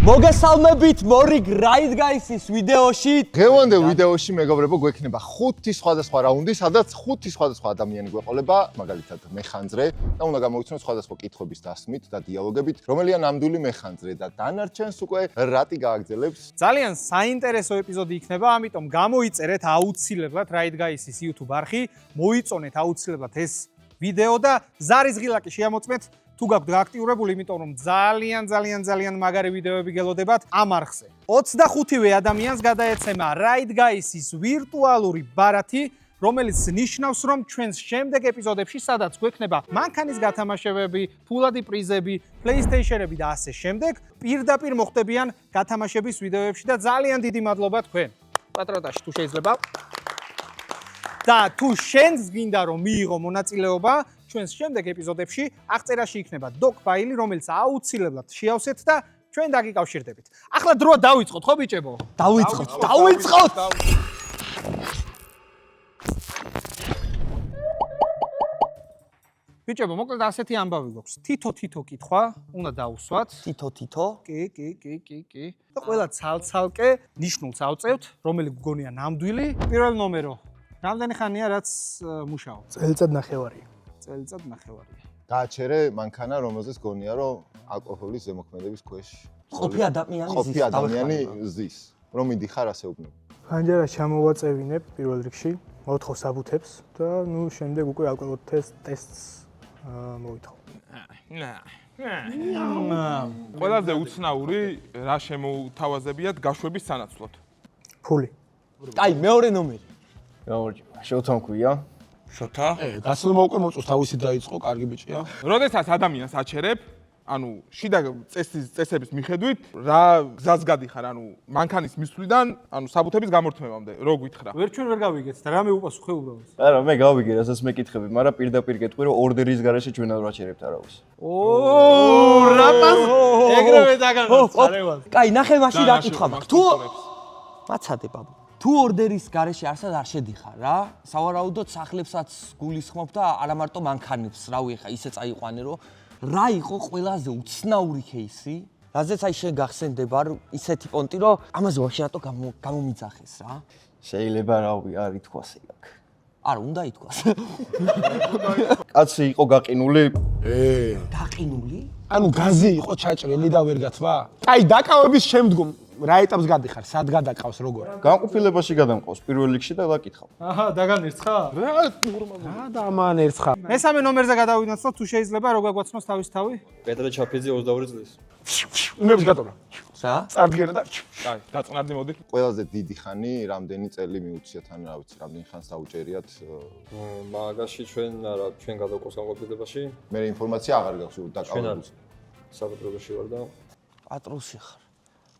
მოგესალმებით მორიგ Right Guys-ის ვიდეოში. დღევანდელ ვიდეოში მეგობრებო გვექნება 5 სხვადასხვა რაუნდი, სადაც 5 სხვადასხვა ადამიანი გვეყოლება, მაგალითად მეხანძრე და უნდა გამოვიცნოთ სხვადასხვა კითხვების დასმით და დიალოგებით, რომელია ნამდვილი მეხანძრე და დანარჩენს უკვე რატი გააგრძელებს. ძალიან საინტერესო ეპიზოდი იქნება, ამიტომ გამოიწერეთ აუცილებლად Right Guys-ის YouTube არხი, მოიწონეთ აუცილებლად ეს ვიდეო და ზარის ღილაკი შეამოწმეთ. თუ გაქვთ გააქტიურებული, იმიტომ რომ ძალიან მაგარი ვიდეოები გელოდებათ ამ არხზე. 25-ვე ადამიანს გადაეცემა Right Guys-ის ვირტუალური ბარათი, რომელიც ნიშნავს, რომ ჩვენს შემდეგ ეპიზოდებში, სადაც გვექნება მანქანის გათამაშებები, ფულადი პრიზები, PlayStation-ები და ასე შემდეგ, პირდაპირ მოხდებიან გათამაშების ვიდეოებში და ძალიან დიდი მადლობა თქვენ. პატრონაჟი თუ შეიძლება. და თუ შენს გინდა რომ მიიღო მონაწილეობა ჩვენს შემდეგ ეპიზოდებში აღწერაში იქნება doc ფაილი, რომელიც აუცილებლად შეავსეთ და ჩვენ დაგიკავშირდებით. ახლა დროა დავიწყოთ, ხო ბიჭებო? დავიწყოთ. ბიჭებო, მოკლედ ასეთი ამბავი გვაქვს. თითო კითხვა უნდა დავუსვათ. თითო. კი. და ყველა ცალ-ცალკე ნიშნულს ავწევთ, რომელი გგონია ნამდვილი. პირველ ნომერო. რამდენი ხანია რაც მუშაობ? წელიწად ნახევარია. გააჩერე მანქანა, რომელზეც გონია, რომ ალკოჰოლის ზემოქმედების ქვეშ ყოფი ადამიანი ზის. რომ მიდიხარ ასე უბნებ. ფანჯარას ჩამოვაწევინებ პირველ რიგში, მოთხოვ საბუთებს და ნუ შემდეგ უკვე ალკოჰოლ ტესტს მოვითხოვ. ყველაზე უცნაური რა შემოუთავაზებიათ გაშვების სანაცვლოდ? ფული. აი, მეორე ნომერი. შოთა მქვია. შოთა? გასულმა უკვე მოწოს თავისი დაიწყო, კარგი ბიჭია. როდესაც ადამიანს აჩერებ, ანუ შიდა წესების მიხედვით, რა გზას გადიხარ, ანუ მანქანის მისვლიდან, ანუ საბუთების გამორთმევამდე, რო გითხრა. ვერ ჩვენ ვერ გავიგეთ და რამე უპასუხე უბრალოდ. არა, მე გავიგე, რასაც მეკითხები, მაგრამ პირდაპირ გეტყვი, რომ ორდერის გარეშე ჩვენ არ ვაჩერებთ არავის. რატას ეგრევე დაგანაცარევად. კაი, ნახე მაშინ რა კითხვა მაქვს. თუ მაცადე ბაბუ. თუ ორდერის გარეშე არსად არ შედიხარ რა, სავარაუდოდ სახლებსაც გულისხმობ და არა მარტო მანქანებს, რავი, ხა ისე წაიყვანე, რომ რა იყო ყველაზე უცნაური кейსი, რაზეც აი შენ გახსენდება ისეთი პონტი, რომ ამაზე ვაფშე რატო გამომიძახეს რა? შეიძლება რავი, არ ითქვას ეგ. არა, უნდა ითქვას. კაცი იყო გაყინული. გაყინული? ანუ გაზი იყო ჩაჭრილი და ვერ გათვა? აი, დაკავების შემდგომ რა ეტაპს გადიხარ? სად გადაყავს როგორ? განყოფილებაში გადამყავს პირველ რიგში და დაკითხავ. აჰა, დაგანერცხა? რა დამანერცხა. მესამე ნომერზე გადავინაცვლოთ, თუ შეიძლება რო გაგვაცნოს თავის თავი. პეტრე ჩაფიძე 22 წლის. უნებს გატოვნა. რა? წარდგენა და კაი, დაწყნარდი მოდი. ყველაზე დიდი ხანი, რამდენი წელი მიუციათ, ან რა ვიცი, რამდენი ხანს დაუჭერიათ. მაგაში ჩვენ გადავყოს განყოფილებაში, მე ინფორმაცია აღარ გაქვს დაკავებულს. საფუძველში ვარ და პატრონში ხარ.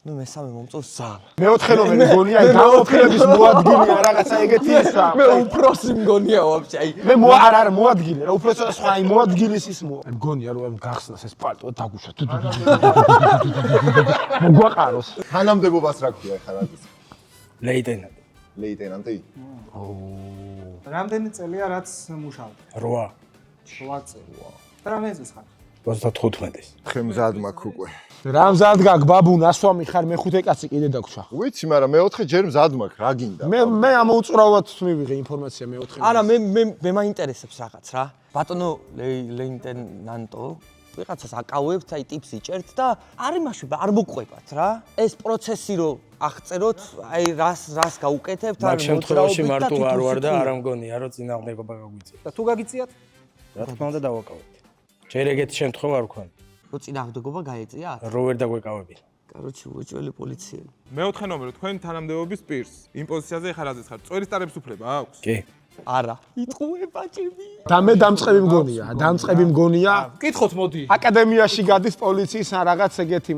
მე მესამე მომწონს ზარ. მეოთხე ნომერი გონია, აი გამოფილების მოადგილეა რაღაცა ეგეთი ისა. მე უფროსი მგონია ვაფშე, აი. მე არა მოადგილე, რა უბრალოდ სხვა აი მოადგილის ის მგონია რომ გახსნას ეს პალტო და დაგუშვა. მოგვაყაროს. თანამდებობას რა ქვია ხარ არის? ლეიტენანტი. ლეიტენანტი? რამდენი წელია რაც მუშაობ? 8. 8 წელი. და რამდენი ხარ? 35-ის. ხემზად მაქვს უკვე. რამზად გაგ ბაბუნ ასვამი ხარ მეხუთე კაცი კიდე დაგვრჩა. ვიცი, მაგრამ მეოთხე ჯერ მზად მაქვს, რა გინდა? მე ამოუწურავად მივიღე ინფორმაცია მეოთხე. არა, მე მაინტერესებს რაღაც რა. ბატონო ლეიტენანტო, ვიღაცას აკავებთ, აი ტიპს იჭერთ და არ იმაშვება, არ მოყვებათ რა. ეს პროცესი რო აღწეროთ, აი რას გაუკეთებთ, არ შემთხვევაში მარტო არ ვარ და არ ამგონია, რომ წინააღმდეგობა გაგვიწია. და თუ გაგიწიათ? რა თქმა უნდა დავაკავებთ. ჯერ ეგეთი შემთხვევა არ ქონია. რო წინააღმდეგობა გაეწია? რო ვერ დაგვეკავებია. კაროჩი, უეჭველი პოლიციელი. მეოთხე ნომერი თქვენ თანამდებობის პირს. იმ პოზიციაზე ხარ აზეს ხარ. წვერის ტარების უფლება აქვს? კი. არა. იტყუება ჭები. და მე დამწყები მგონია. კითხოთ მოდი. აკადემიაში გადის პოლიციის ან რაღაც ეგეთი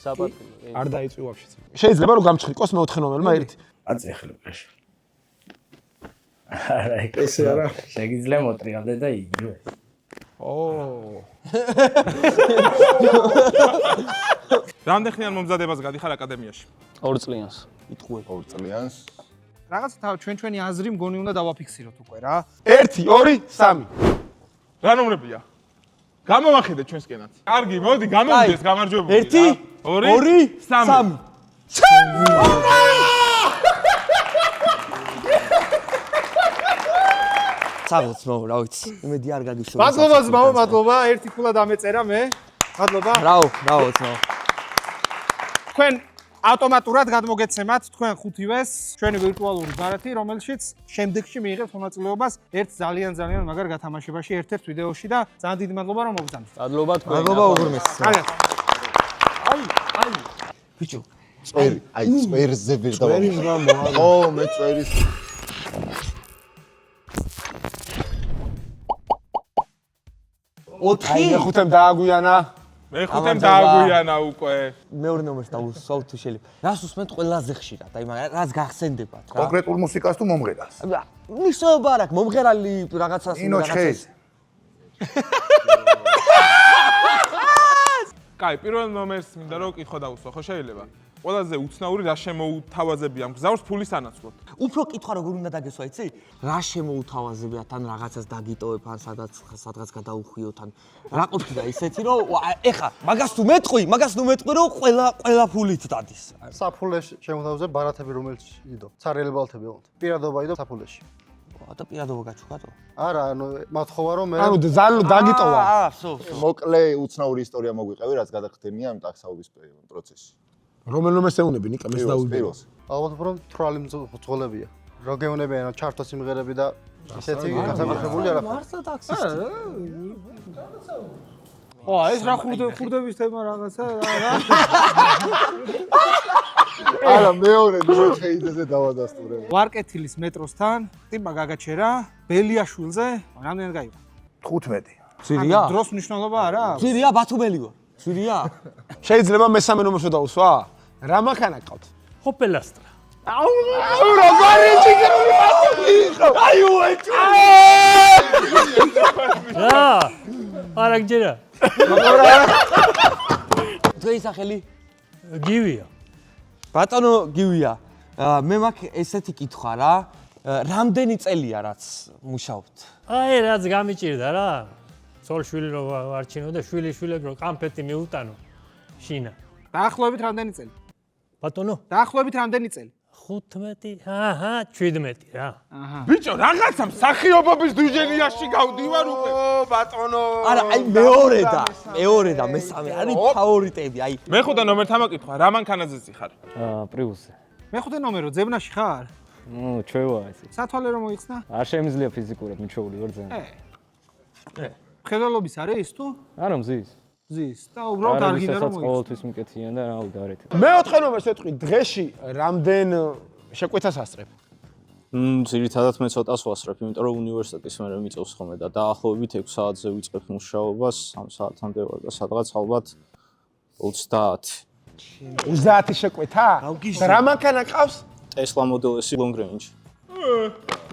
საპატრო. არ დაიწვი ვაფშე. შეიძლება რომ გამჩხიყოს მეოთხე ნომერმა ერთი. აწეხლებაში. არა, ესე არა. შეგიძლია მოტრიალდე და იგივე. რამდენი ხნიან მომზადებას გადიხარ აკადემიაში? 2 წლიანს. იტყუება 2 წლიანს. რაღაც ჩვენი აზრი მგონი უნდა დავაფიქსიროთ უკვე რა. 1 2 3. რა ნომრებია? გამოვახედე ჩვენსკენაც. კარგი, მოდი გამოვიდეს გამარჯვებული. 1 2 3 საღოცნო, რა ვიცი. იმედი არ გაგიშოვე. მადლობა ძმაო, მადლობა. ერთი ქულა დამეწერა მე. მადლობა. ბრავო, ძმაო. თქვენ ავტომატურად გადმოგეცემათ თქვენ ხუთივეს ჩვენი ვირტუალური ბარათი, რომელშიც შემდეგში მიიღებთ მონაწილეობას ერთ ძალიან მაგარ გათამაშებაში ერთ-ერთ ვიდეოში და ძალიან დიდი მადლობა რომ მოგზავნით. მადლობა თქვენ. მადლობა უღრმეს. ბიჭო, წვერზე ვერ დავამატე. ო, მე წვერის ოთხი ხუთემ დააგვიანა. მე ხუთემ დააგვიანა უკვე. მეორე ნომერს დავუსვავ თუ შეიძლება. რას უსმენთ ყველაზე ხშირად? აი მაგ რაც გახსენდებათ რა. კონკრეტულ მუსიკას თუ მომღერალს? მისობა არ აქვს, მომღერალი რაღაცას კაი, პირველ ნომერს მინდა რომ კითხვა დავუსვა, ხო შეიძლება? ყველაზე უცნაური რა შემოუთავაზებია ამ გზავრს ფულის ანაცვლოდ. უფრო კითხვა როგორ უნდა დაგესვა, იცი? რა შემოუთავაზებიათ, ან რაღაცას დაგიტოვებ, ან სადღაც გადაუხვიოთ, ან რა ყოფილა ისეთი, რომ ეხა მაგას თუ მეტყვი, რომ ყველა ფულით დადის. საფულეში შემოთავაზებ ბარათები რომელიც იდო. ცარიელი ბალთები ოღონდ. პირადობა იდო საფულეში. და პირადობა გაჩუქატო? არა, ანუ მათხოვა რომ მე ზალო დაგიტოვა. მოკლე უცნაური ისტორია მოგვიყევი, რაც გადახდენია ამ ტაქსაობის პროცესში. რომელ ნომერს ეუნები ნიკა მეს დაუვიდე. ალბათ უფრო თრალი მძღოლებია. რა გეუნებიან რა ჩარტო სიმღერები და ისეთი გასაკუთრებული არა. მართლა ტაქსისტი. ეს რა ხურდების თემა რაღაცა რა. არა, მეორე მოჩეიძეზე დავადასტურე. ვარკეთილის მეტროსთან ტიპა გაგაჩერა ბელიაშვილზე, რამდენად გაიგო? 15. ძირია? დროს მნიშვნელობა არა აქვს? ძირია ბათუმელი ვარ. ძირია? შეიძლება მესამე ნომერს დავუსვა? რა მანქანა ყავთ? ოპელასტრა. როგორი ჯიგრული პასუხი იყო? აი უეჭო. რა? არა გჯერა. დღეის სახელი? გივია. ბატონო გივია, მე მაქვს ესეთი კითხვა რა, რამდენი წელია რაც მუშაობთ? აი რაც გამიჭირდა რა. ცოლ-შვილი რო ვარჩინო და შვილი-შვილებს რო კამფეტი მიუტანო. შინა. დაახლოებით რამდენი წელი? ბატონო? დაახლოებით რამდენი წელი? 15, 17 რა. ბიჭო, რაღაცა მსახიობობის დუჟენიაში გავდივარ უკვე. ბატონო. არა, აი მეორე და მესამე არის ფავორიტები, აი. მეხუთე ნომერთან მოკითხვა, რა მანქანაზე წიხარ? პრიუსზე. მეხუთე ნომერო ძებნაში ხარ? ჩვევა ეს. სათვალე რომ მოიხსნა? არ შემიძლია ფიზიკურად მიჩვეული ვარ ძალიან. მხედველობის არის თუ? არა მზის. ზის და უბრალოდ არ გინდა რომ მოიხსნა. ყოველთვის მკეთიან და რავი გარეთ. მეოთხე ნომერს ეთქვი დღეში რამდენ შეკვეთას ასწრებ? ძირითადად მე ცოტას ვასწრებ, იმიტომ რომ უნივერსიტეტის მერე მიწევს ხოლმე და დაახლოებით 6 საათზე ვიწყებ მუშაობას, 3 საათამდე ვარ და სადღაც ალბათ 30. 30 შეკვეთა? რა მანქანა ყავს? Tesla Model S long range.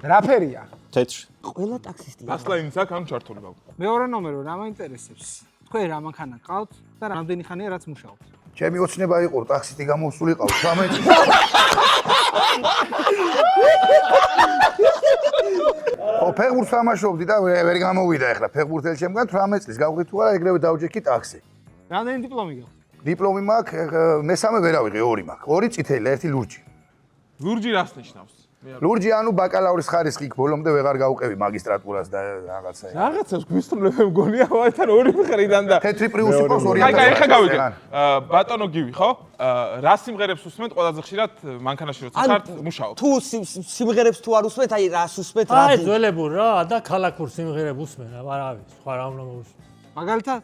რა ფერია? თეთრი. ყველა ტაქსისტი. ასლაინს აქ ამ ჩართული ვარ. მეორე ნომერო რა მაინტერესებს? თქვენ რა მანქანა ყავთ და რამდენი ხანია რაც მუშაობთ? ჩემი ოცნება იყო ტაქსისტი გამოსულიყავ 18 წელს. ფეხბურთს თამაშობდი და ვერ გამოვიდა ახლა ფეხბურთელი შემდგან 18 წლის გავყრი თუ არა ეგრევე დავჯექი ტაქსი. რამდენი დიპლომი გაქვთ? დიპლომი მაქვს, მესამე ვერ ავიღე, 2 მაქვს. 2 წითელი, 1 ლურჯი. ლურჯი რას ნიშნავს? ლურჯი ანუ ბაკალავრის ხარისხი იქ ბოლომდე ვეღარ გავუყევი მაგისტრატურას და რაღაცა. რაღაცას გვისწრებებ მგონია ვაიდან ორი მხრიდან და თეთრი პრიუსი ყავს 200. აი, ეხა გავიგე. ბატონო გივი, ხო? რა სიმღერებს უსმენთ ყველაზე ხშირად მანქანაში როცა ხართ მუშაობთ? თუ სიმღერებს თუ არ უსმენთ, აი რას უსმენთ რა? აი ძველებურ რა და ქალაქურ სიმღერებს უსმენ, არავის, სხვა რა უნდა მოუსმენ. მაგალითად?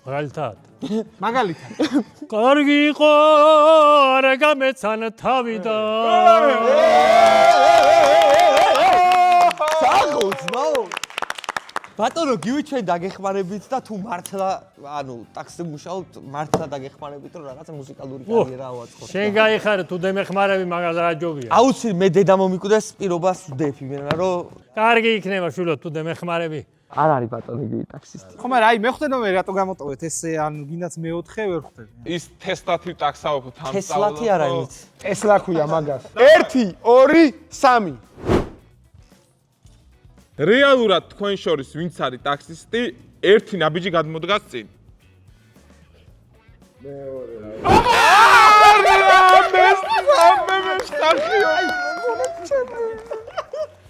მაგალითად. მაგალითად. კარგი იყო რა გამეცან თავი და საღოცნო. ბატონო გივი ჩვენ დაგეხმარებით და თუ მართლა ანუ ტაქსზე მუშაობთ, მართლა დაგეხმარებით რომ რაღაცა მუსიკალური კარიერა ავაწყოთ. შენ გაიხარე თუ დემეხმარები მაგას რა ჯობია. აუცილებლად მე დედა მომიკვდეს პირობას ვდებ იმენა რომ კარგი იქნება შვილო თუ დემეხმარები. არ არის ბატონო გივი ტაქსისტი. ხო მაგრამ აი მეხუთე ნომერი რატო გამოტოვეთ ესე ანუ გინდაც მეოთხე ვერ ხვდები. ის თესლათი ტაქსაობთ ამ თესლათი არა იცი. ტესლა ქვია მაგას. 1 2 3 რეალურად თქვენ შორის ვინც არის ტაქსისტი, ერთი ნაბიჯი გადმოდგას წინ.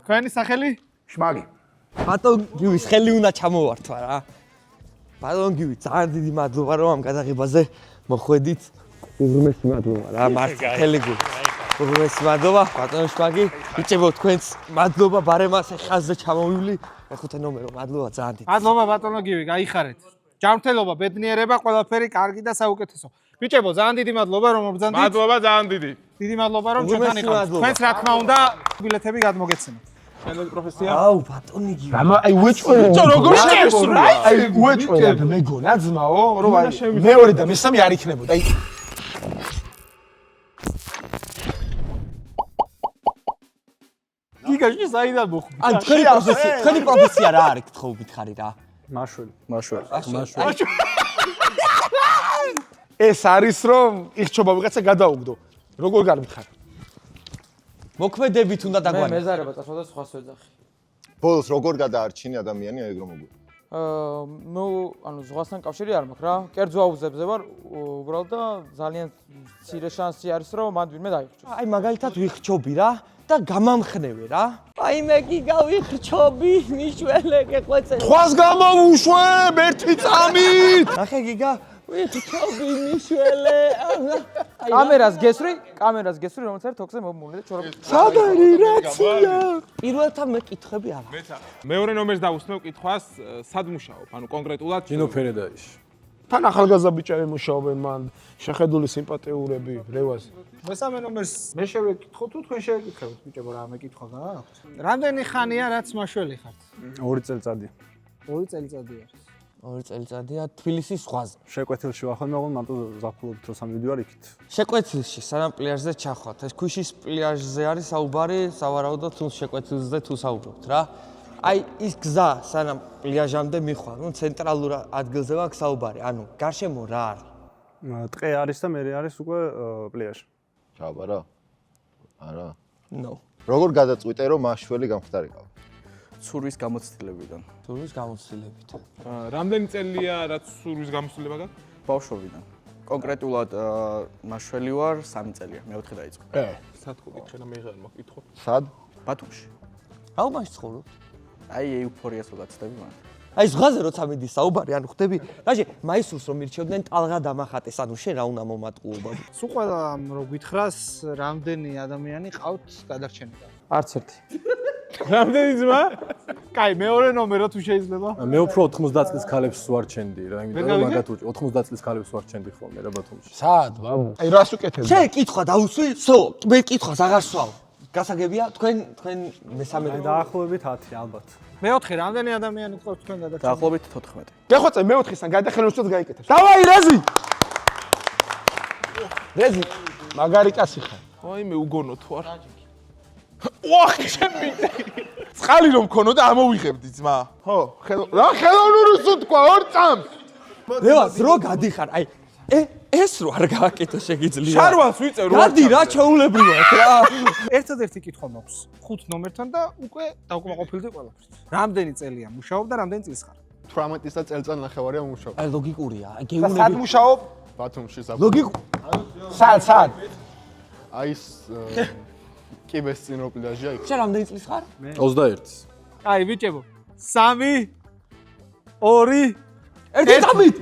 თქვენი სახელი? შმაგი. ბატონ გივის ხელი უნდა ჩამოვართვა რა. ბატონ გივი, ძალიან დიდი მადლობა რომ ამ გადაღებაზე მოხვედით. უღრმესი მადლობა რა, მართლა ხელი გული. უღრმესი მადლობა, ბატონ შმაგი. ბიჭებო, თქვენს მადლობა ბარემას ხაზზე ჩამოვივლი. მეხუთე ნომერო, მადლობა ძალიან დიდი. მადლობა ბატონო გივი, გაიხარეთ. ჯანმრთელობა, ბედნიერება, ყველაფერი კარგი და საუკეთესო. ბიჭებო, ძალიან დიდი მადლობა რომ მობრძანდით. მადლობა ძალიან დიდი. დიდი მადლობა რომ ჩვენთან იყავით. თქვენს რა თქმა უნდა, ბილეთები გადმოგეცემოთ. შენელი პროფესია? აუ, ბატონი გივი. აი უეჭველი. ბიჭო, როგორ შეესრა? აი უეჭველი და მეგონა ძმაო, რომ აი მეორე და მესამე არ იქნებოდა. აი გიგაში საიდან მოხვდი? ან თქვენი პროფესია რა არის, გთხოვ მითხარი რა. მაშველი. ეს არის რომ იხჩობა ვიღაცა გადაუგდო. როგორ გამიხარ? მოქმედებით უნდა დაგვარი. მეზარება წასვლა და სხვას ვეძახი. ბოლოს როგორ გადაარჩინე ადამიანი ეგ რომ მოგვი. ნუ ანუ ზღვასთან კავშირი არ მაქვს რა. კერძო აუზებზე ვარ უბრალოდ და ძალიან მცირე შანსი არის რომ მან ვინმე დაიხრჩოს. აი მაგალითად ვიხჩობი რა და გამამხნევე რა. აი მე გიგავიხჩობი, მიშველე გეყვეწე. ხვას გამოვუშვებ ერთი წამით. ნახე გიგა, ვიხჩობი მიშველე. კამერას გესვრი, რომელიც არის თოქზე მომული და ჩორობი. სადარი რაცია? პირველთან მეკითხები არა. მეორე ნომერს დავუსმევ კითხვას, სად მუშაობ? ანუ კონკრეტულად კინოფერედაიში. თან ახალგაზრდა ბიჭები მუშაობენ მან, შეხედული სიმპათიურები, რევაზი. მესამე ნომერს მე შევეკითხო თუ თქვენ შევეკითხებთ ბიჭებო რა მეკითხვა გააქვთ? რამდენი ხანია რაც მაშველი ხართ? 2 წელიწადია. 2 წელიწადი არის. 2 წელიწადია თბილისის ზღვაზე. შეკვეთილში ვარ ხოლმე, მაგრამ მარტო ზაფხულობით რო სამი ვიდეო არ იქით. შეკვეთილში, სანამ პლიაჟზე ჩახვათ. ეს ქვიშის პლიაჟზე არის საუბარი, სავარაუდოდ თუ შეკვეთილზე თუ საუბრობთ რა. აი ის გზა, სანამ პლიაჟამდე მიხვალ, ნუ ცენტრალურ ადგილზე მაქვს საუბარი. ანუ გარშემო რა არის? ტყე არის და მე არის უკვე პლიაჟი. ჩაბარა? არა. ნო. როგორ გადაწყვიტე რომ მაშველი გამხდარიყავ? ცურვის გამოცდილებიდან. თურმის გამოცდილებით. რამდენი წელია რაც სურვის გამოცდილება გაქვს? ბავშვობიდან. კონკრეტულად მაშველი ვარ 3 წელია, მე-4 დაიწყო. სად გიკითხე და მეღარ მოკითხო. სად? ბათუმში. რაობაში ცხოვრობ? აი ეუფორიას ვგაცდები მან. აი ზღვაზე როცა მიდის საუბარი, ანუ ხდები, რაში მაისურს რომ მირჩევდნენ ტალღა დამახატეს, ანუ შენ რა უნდა მომატყუობა? სულ ყველა რო გითხრას, რამდენი ადამიანი ყავთ გადარჩენილი? არც ერთი. რამდენი ძმა? კაი, მეორე ნომერო თუ შეიძლება? მე უფრო 90 წლის ქალებს ვარჩენდი რა, იმიტომ რომ მაგათ 90 წლის ქალებს ვარჩენდი ხოლმე რა ბათუმში. სად, ბაბუ? აი რას უკეთებ? შენ კითხვა დაუსვი? სო, მე კითხვას აღარ სვავ. გასაგებია, თქვენ მესამე დაახლოებით 10 ალბათ. მე-4 რამდენი ადამიანი ყავთ თქვენ გადარჩენილი? დაახლოებით 14. გეხვეწე მე-4-ისთან გადახელოსთან გაიკეთებ. დავაი რეზი! რეზი, მაგარი კაცი ხარ. აი მე უგონო თუ არ. ვახ, ჩემი. წყალი რომ მქონოდა ამოვიღებდი ძმა. ხო, რა ხელოვნური სუთქვა 2 წამს. რევას რო გადიხარ, აი ეს რო არ გააკეთო შეგიძლია. შარვალს ვიწევ რო. გადი რა ჩაულებრივად რა. ერთადერთი კითხვა მაქვს 5 ნომერთან და უკვე დავკმაყოფილდი ყველაფერს. რამდენი წელია მუშაობ და რამდენი წლის ხარ? 18-ისა წელწად ნახევარია მუშაობ. აი ლოგიკურია, აი და სად გეუნები. მუშაობ? ბათუმში ლოგიკ სად? აი ეს კიბეს წინო პლიაჟია იქ. შენ რამდენი წლის ხარ? 21. აი ბიჭებო, 3 2 ერთი წამით.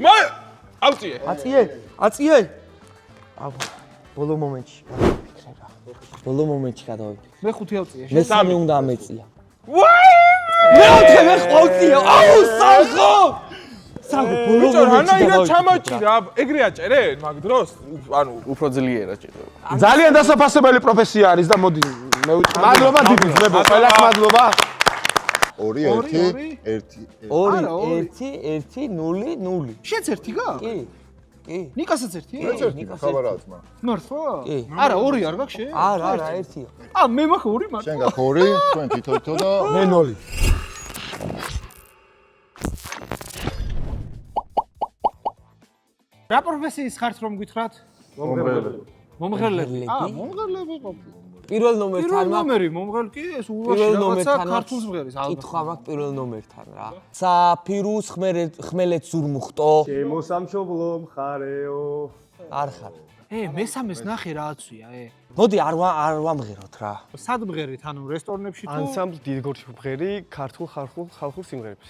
ავწიე. აწიე. აბა, ბოლო მომენტში. ბოლო მომენტში გადავიდე. მე 5 ავწიე. მესამე უნდა ამეწია. მე-4 მე ყავწია. აუ, სახო! სახო, ბოლო ბიჭო, მომენტში რანაირად გადავიდე. ჩამაჭირა? ეგრე აჭერენ მაგ დროს? ანუ უფრო ძლიერა ჭირდება. ძალიან დასაფასებელი პროფესია არის და მოდი მე ვიტყვი. მადლობა დიდი ძმებო, ყველას მადლობა. 2 1 1 2-1-1-0-0. შენც ერთი გაქვს? კი. კი. ნიკასაც ერთი? ერთი ხაბარაა ძმა. მართლა? კი. არა, 2 არ გაქვს შენ? არა, ერთია. მე მაქვს 2 მართლა. შენ გაქვს 2, თქვენ თითო და მე 0. რა პროფესიის ხართ რომ გითხრათ? მომღერლები. მომღერლები. მომღერლები ყოფილი. პირველ ნომერთან პირველ მაქვს ნომერი მომღერლ კი ეს ულაში პირველ რაღაცა ნომერთან ქართულს მღერის ალბათ. კითხვა მაქვს პირველ ნომერთან რა. საფირუს ხმელეთ ზურმუხტო. შემოსამშობლო მხარეო. არ ხარ. მესამეს ნახე რა აცვია, მოდი არ ვამღეროთ რა. სად მღერით, ანუ რესტორნებში თუ ანსამბლ დიდგორში ვღერი ქართულ ხალხურ სიმღერებს.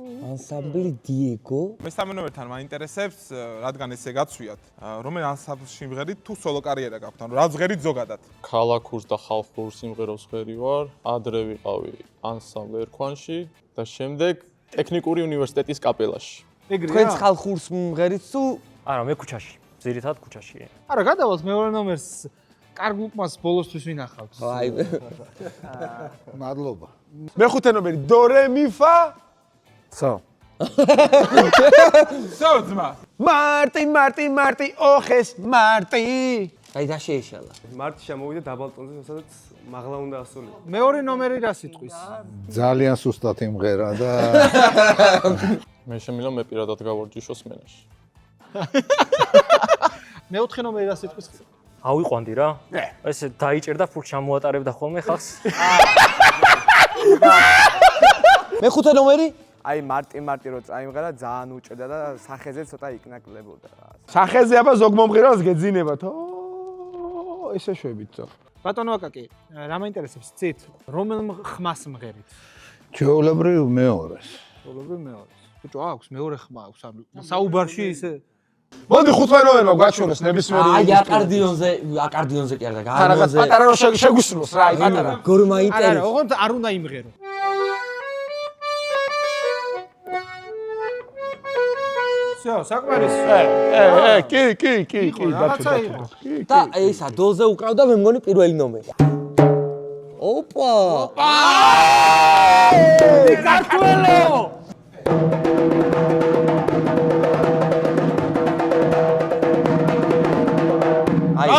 ანსამბლი დიეგო. მესამე ნომერთან მაინტერესებს, რადგან ესე გაცვიათ, რომელ ანსამბლში მღერით თუ სოლო კარიერა გაქვთ, ანუ რაც მღერით ზოგადად. ქალაქურს და ხალხურ სიმღერებს ვღერი ვარ. ადრე ვიყავი ანსამბლ ერქვანში და შემდეგ ტექნიკური უნივერსიტეტის კაპელაში. თქვენს ხალხურს მღერით თუ არა, მე ქუჩაში. ძირითადად ქუჩაში. არა, გადავალთ მეორე ნომერს. კარგ უკმას ბოლოსთვის ვინახავთ. აი. მადლობა. მეხუთე ნომერი დო რე მი ფა. სო. სო ძმა. მარტი ოხეს მარტი. აი და შეეშალა. მარტი შემოვიდა დაბალტონზე, სადაც მაღლა უნდა ასრულებო. მეორე ნომერი რა სიტყვის? ძალიან სუსტად იმღერა და მე შემიძლია მე პირადად გავარჯიშოს მენაში. მეოთხე ნომერი რა სიტყვის? ავიყვანდი რა? ესე დაიჭერდა ფულს ჩამოატარებდა ხოლმე ხალხს. მეხუთე ნომერი? აი მარტი რო წაიმღერა ძალიან უჭერდა და სახეზე ცოტა იქნაკლებოდა რა. სახეზე აბა ზოგ მომღერალს გეძინებათ. ესე შვებით ძო. ბატონო აკაკი, რა მაინტერესებს ცით? რომელ ხმას მღერით? ჩვეულებრივ მეორეს. ჩვეულებრივ მეორეს. ბიჭო, აქვს მეორე ხმა აქვს, ანუ საუბარში ისე მოდი ხუთმე ნომერმა გაჩვენოს ნებისმიერი. აი აკარდიონზე კი არა და რაღაც პატარა რო შეგვისრულოს რა, აი პატარა. გორ არა, მაინტერესებს. ოღონდ არ უნდა იმღერო. всё, საკმარისია. კი, რაღაცა იყო. და ესა დოზე უკრავდა მე მგონი პირველი ნომერი. ოპა! კარტველო! აი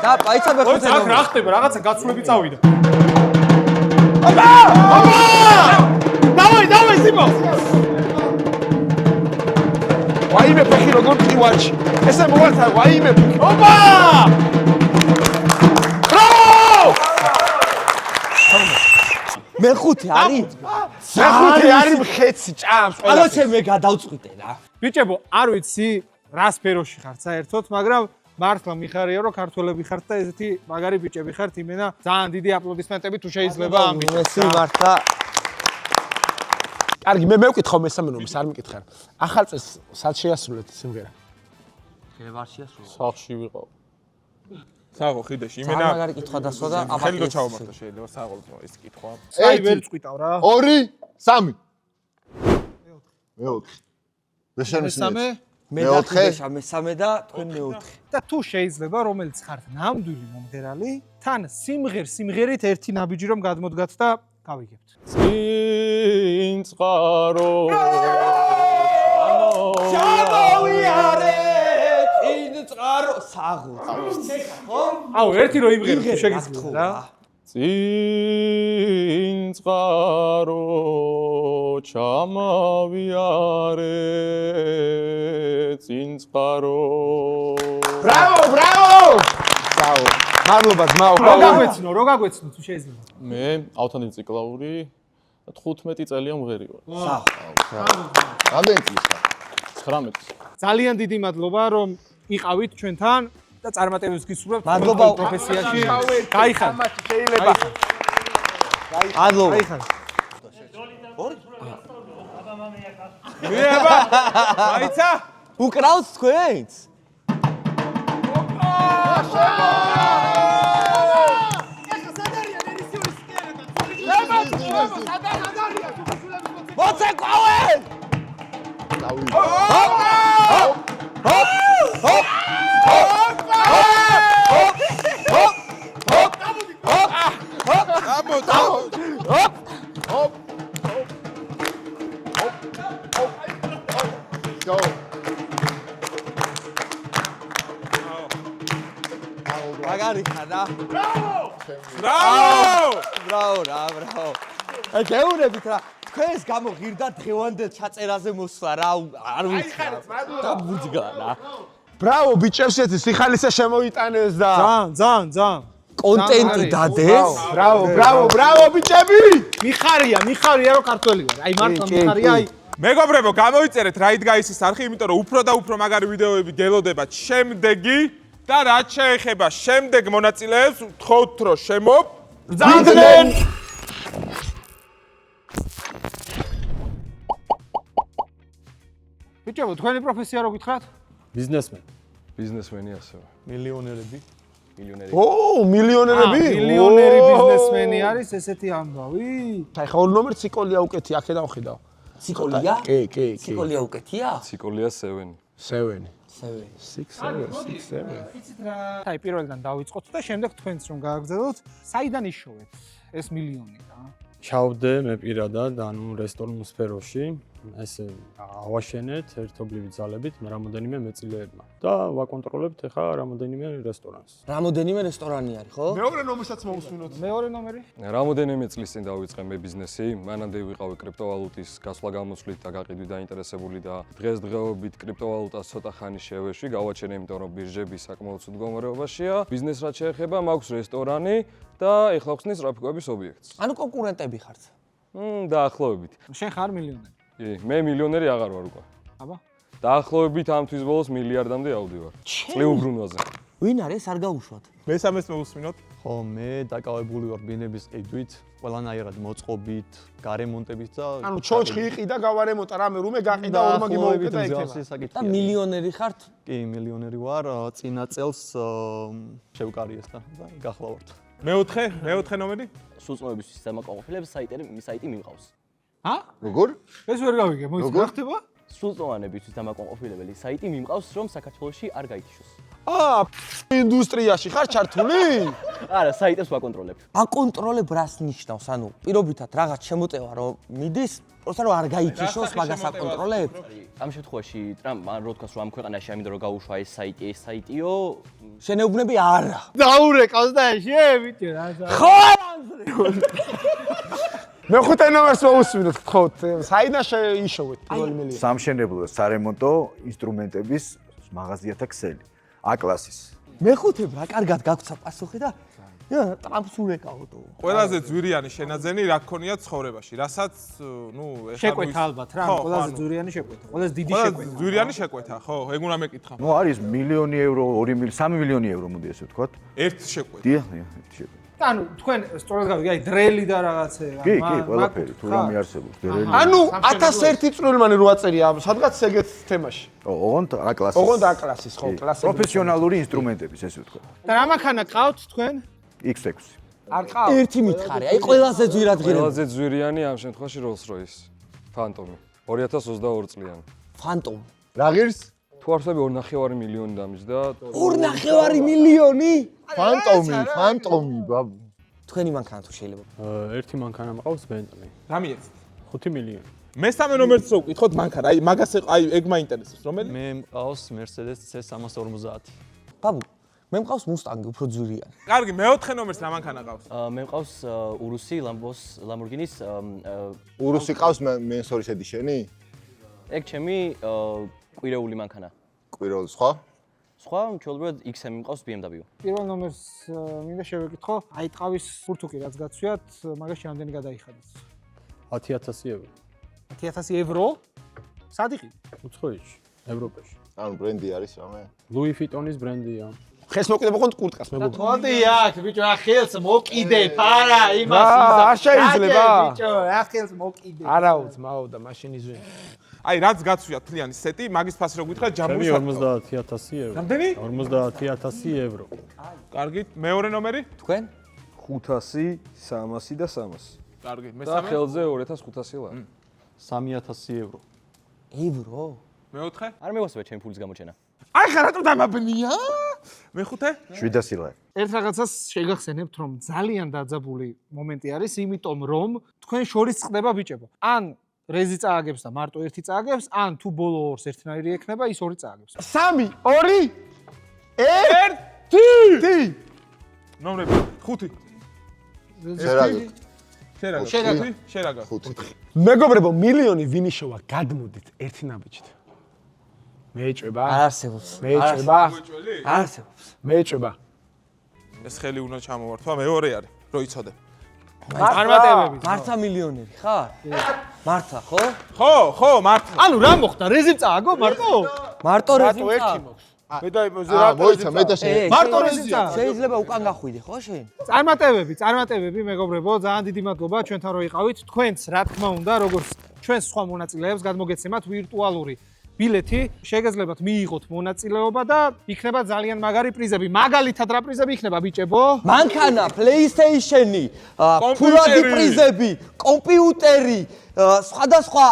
და აიცა მეხუთე აქ რა ნომერი. ხდება? რაღაცა გაცვლები წავიდა. დავაი სიმო! ვაიმე ფეხი როგორ ტივაჩი. ესე მოვართა ვაიმე ფეხი. ოპა! ბრავო! მეხუთე არის? მეხუთე არის მხეცი ჭამს ყველა. ანუ მე გადავწყვიტე რა. ბიჭებო, არ ვიცი რა სფეროში ხართ საერთოდ, მაგრამ მართლა მიხარია რომ ქართველები ხართ და ესეთი მაგარი ბიჭები ხართ, იმენა ძალიან დიდი აპლოდისმენტები თუ შეიძლება ამით. მესი მართლა. კარგი, მე მევკითხავ მესამე ნომერს, არ მიკითხარ. ახალ წელს სად შეასრულეთ სიმღერა? ხევარშია სულ. სახლში ვიყავ. საღო ხიდეში, ძალიან იმენა მაგარი კითხვა დასვა და ხელი რო ჩავმართა შეიძლება საღოლო ეს კითხვა. აი ვერ წყვიტავ რა. 2 3 მეოთხე. მესამე მე და მესამე და თქვენ მეოთხე. და თუ შეიძლება რომელიც ხართ ნამდვილი მომღერალი, თან სიმღერით ერთი ნაბიჯი რომ გადმოდგათ და გავიგებთ. წინ წყარო ჩამოვიარე წინ წყარო საღო. აუ ერთი რო იმღერო თუ შეგიძლია რა. წინ წყარო ჩამოვიარე წინ წყარო. ბრავო! მადლობა ძმაო. რო გაგვეცნო თუ შეიძლება. მე ავთანდილ ციკლაური 15 წელია მღერი ვარ. რამდენი წლის ხარ? 19. ძალიან დიდი მადლობა რომ იყავით ჩვენთან და წარმატებებს გისურვებთ მადლობა პროფესიაში. გაიხარ. შეიძლება. მადლობა. გაიხარ. მეება. აიცა? უკრავს თქვენს? მოცეკვავე! მაგარი ხარ რა. ბრავო რა, ბრავო. აი გეუბნებით რა. თქვენს გამო ღირდა დღევანდელ ჩაწერაზე მოსვლა რა, არ ვიცი. და ბუძგა რა. ბრავო ბიჭებსეთი სიხალისე შემოიტანეს და ძალიან კონტენტი დადეს. ბრავო ბიჭები მიხარია რომ ქართველი ვარ აი მართლა მიხარია აი მეგობრებო, გამოიწერეთ რა იდგა ისის არხი, იმიტომ რომ უფრო და უფრო მაგარი ვიდეოები გელოდებათ შემდეგი და რაც შეეხება შემდეგ მონაწილეებს, ვთხოვთ რომ შემობრძანდნენ. ბიჭებო თქვენი პროფესია რო გითხრათ? ბიზნესმენი ასევე. მილიონერები მილიონერი ბიზნესმენი არის ესეთი ამბავი? აი ხო ნომერ ციკოლია უკეთი აქედან ვხედავ. ციკოლია? კი. ციკოლია უკეთია? ციკოლია 7. 7. 6 აი პირველიდან დავიწყოთ და შემდეგ თქვენც რომ გააგრძელოთ, საიდან იშოვეთ ეს მილიონი რა? ჩავდე მე პირადად, ანუ რესტორნულ სფეროში, ესე ავაშენეთ ერთობლივი ძალებით რამოდენიმე მეწილეებმა და ვაკონტროლებთ ახლა რამოდენიმე რესტორანს. რამოდენიმე რესტორანი არის, ხო? მეორე ნომერსაც მოусმინოთ. მეორე ნომერი? რამოდენიმე წლის წინ დავიწყე მე ბიზნესი, მანამდე ვიყავი კრიპტოვალუტის გასვლა-გამოსვლით და გაყიდვით დაინტერესებული და დღესდღეობით კრიპტოვალუტას ცოტა ხანი შევეში, გავაჩენე, იმიტომ რომ ბირჟები საკმაოდ ცუდ მდგომარეობაშია. ბიზნესს რაც შეეხება, მაქვს რესტორანი და ეხლა ვხსნის ტრაფიკების ობიექტს. ანუ კონკურენტები ხართ. დაახლოებით. შენ ხარ მილიონერი? კი, მე მილიონერი აღარ ვარ უკვე. აბა. დაახლოებით ამ თვის ბოლოს მილიარდამდე ავდივარ. წლიუბრუნვაზე. ვინ არის არ გაუშვათ? მესამეს მოусმინოთ. ხო, მე დაკავებული ვარ ბინების ყიდვით, ყველანაირად მოწყობით, გარემონტებით და ანუ ჩოჩხი იყიდა გავარემონტა რამე რუმე გაყიდა ორმაგი მოუკეთა იქნება. და მილიონერი ხართ? კი, მილიონერი ვარ, წინა წელს შევკარიეს და გახლავართ. მეოთხე ნომერი? სულწმოებისთვის დამაკმაყოფილებს საიტი მიმყავს. როგორ? ეს ვერ გავიგე, მოიცა რა ხდება? სულწმოვანებისთვის დამაკმაყოფილებელი საიტი მიმყავს, რომ საქართველოში არ გაითიშოს. ინდუსტრიაში ხარ ჩართული? არა, საიტებს ვაკონტროლებ. აკონტროლებ რას ნიშნავს? ანუ პირობითად რაღაც შემოტევა რომ მიდის, პროსტა რომ არ გაითიშოს, მაგას აკონტროლებ? ამ შემთხვევაში ტრამპმა რო თქვას რომ ამ ქვეყანაში ამინდა რომ გაუშვა ეს საიტიო, შენეუბნები არა. დაურეკავს და შევიჭე რა. ხო! მეხუთე ნომერს მოусმინოთ, გთხოვთ. საიდან შეიშოვეთ პირველი მილიონი? სამშენებლო სარემონტო ინსტრუმენტების მაღაზიათა ქსელი. A-კლასის. მეხუთე რა კარგად გაგვცა პასუხი და ტრამპს ურეკავდო. ყველაზე ძვირიანი შენაძენი რა გქონია ცხოვრებაში, რასაც ეხლა შეკვეთა ალბათ რა, ყველაზე ძვირიანი შეკვეთა, ყველაზე დიდი შეკვეთა. ძვირიანი შეკვეთა, ხო, ეგ უნდა მეკითხა. ნუ არის მილიონი евро, 3 მილიონი евро მოდი ესე ვთქვათ. ერთ შეკვეთა. დიახ, ერთი შეკვეთა. ანუ თქვენ სწორად გავიგე, აი დრელი და რაღაცეა. კი, ყველაფერი, თუ რამე არსებობს, დრელი. ანუ 1001 წვრილმანი რო აწერია სადღაც ეგეთ თემაში. ოღონდ A-კლასის. ოღონდ A-კლასის, ხო, კლასები. პროფესიონალური ინსტრუმენტების, ესე ვთქვათ. და რა მანქანა ყავთ თქვენ? X6. არ ყავთ? ერთი მითხარი, აი ყველაზე ძვირად ღირებული. ყველაზე ძვირიანი ამ შემთხვევაში Rolls-Royce Phantom-ი 2022 წლიანი. Phantom. რა ღირს? თუ არსები 2.5 მილიონი დამიჯდა. 2.5 მილიონი? Phantom-ი, ბაბუ. თქვენი მანქანა თუ შეიძლება. ერთი მანქანა მყავს Bentley. რა მიეცეთ? 5 მილიონი. მესამე ნომერს რო ვკითხოთ მანქანა, აი მაგას აი ეგ მაინტერესებს, რომელი? მე მყავს Mercedes C350. ბაბუ, მე მყავს Mustang უფრო ძვირიანი. კარგი, მეოთხე ნომერს რა მანქანა ყავს? მე მყავს Urus-ი, Lamborghini-ს Urus-ი ყავს Mensors Edition-ი? ეგ ჩემი კვირეული მანქანა. კვირეული სხვა? სხვა ჩვეულებრივად XM მყავს BMW. პირველ ნომერს მინდა შევეკითხო, აი ტყავის ფურთუკი რაც გაცვიათ, მაგაში რამდენი გადაიხადეთ? 10,000 евро. 10,000 евро? სად იყიდ? უცხოეთში, ევროპაში. ანუ ბრენდი არის რამე? Louis Vuitton-ის ბრენდია. ხეს მოკიდებ ოღონდ კურტკას მეგობრებო. მოდი აქ, ბიჭო, რა ხელს მოკიდებ, არა, იმას არ შეიძლება. ბიჭო, რა ხელს მოკიდებ. არა უძმაო და მაშინ იზვენ. აი რაც გაცვია თლიანი სეტი, მაგის ფასი რო გითხრა ჯამური 50,000 евро. რამდენი? 50,000 евро. კარგით, მეორე ნომერი? თქვენ? 500, 300 და 300. კარგი, და მესამე? ხელზე 2500 ლარი. 3,000 евро. евро? არ მეოთხე? მევასება ჩემი ფულის გამოჩენა. აი ხა რატო დამაბნია? მეხუთე? 700 ლარი. ერთ რაღაცას შეგახსენებთ, რომ ძალიან დაძაბული მომენტი არის, იმიტომ რომ თქვენ შორის წყდება ბიჭებო. ან რეზი წააგებს და მარტო ერთი წააგებს, ან თუ ბოლო ორს ერთნაირი ექნება, ის ორი წააგებს. 3, 2, 1. ნომრები 5. შერაგა. 5. მეგობრებო, მილიონი ვინ იშოვა? გადმოდით ერთი ნაბიჯით. მეეჭება? არ არსებობს. მეეჭება? არ არსებობს. მეეჭება. ეს ხელი უნდა ჩამოვართვა, მეორე არის, რო იცოდე. წარმატებები. მართა მილიონერი ხარ? მართა, ხო? ხო, მართლა. ანუ რა მოხდა? რეზიმ წააგო მარტო? მარტო რეზიმ ერთი მოხს. მოიცა მე და შენ. მარტო რეზიმ წააგო. შეიძლება უკან გახვიდე, ხო შენ? წარმატებები, მეგობრებო, ძალიან დიდი მადლობა ჩვენთან რო იყავით. თქვენც რა თქმა უნდა, როგორც ჩვენს სხვა მონაწილეებს გადმოგეცემათ ვირტუალური ბილეთი, შეგეძლებათ მიიღოთ მონაწილეობა და იქნება ძალიან მაგარი პრიზები. მაგალითად რა პრიზები იქნება ბიჭებო? მანქანა, PlayStation-ი, ფულადი პრიზები, კომპიუტერი, სხვადასხვა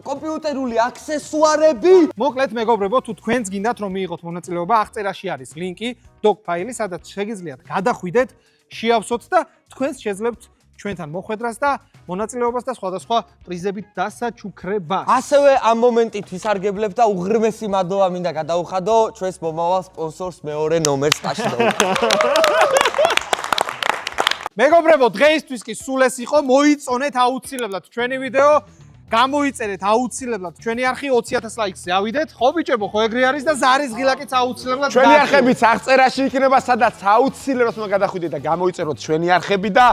კომპიუტერული აქსესუარები. მოკლედ მეგობრებო, თუ თქვენც გინდათ რომ მიიღოთ მონაწილეობა, აღწერაში არის ლინკი, doc ფაილი, სადაც შეგიძლიათ გადახვიდეთ, შეავსოთ და თქვენც შეძლებთ ჩვენთან მოხვედრას და მონაწილეობას და სხვადასხვა პრიზებით დასაჩუქრებას. ასევე ამ მომენტით ვისარგებლებ და უღრმესი მადლობა მინდა გადაუხადო ჩვენს მომავალ სპონსორს მეორე ნომერს ტაშდაო. მეგობრებო, დღეისთვის კი სულ ეს იყო. მოიწონეთ აუცილებლად ჩვენი ვიდეო, გამოიწერეთ აუცილებლად ჩვენი არხი 20000 ლაიქზე ავიდეთ. ხო ბიჭებო, ხო ეგრე არის და ზარის ღილაკიც აუცილებლად ჩვენი არხებიც აღწერაში იქნება, სადაც აუცილებლად უნდა გადახვიდეთ და გამოიწეროთ ჩვენი არხები და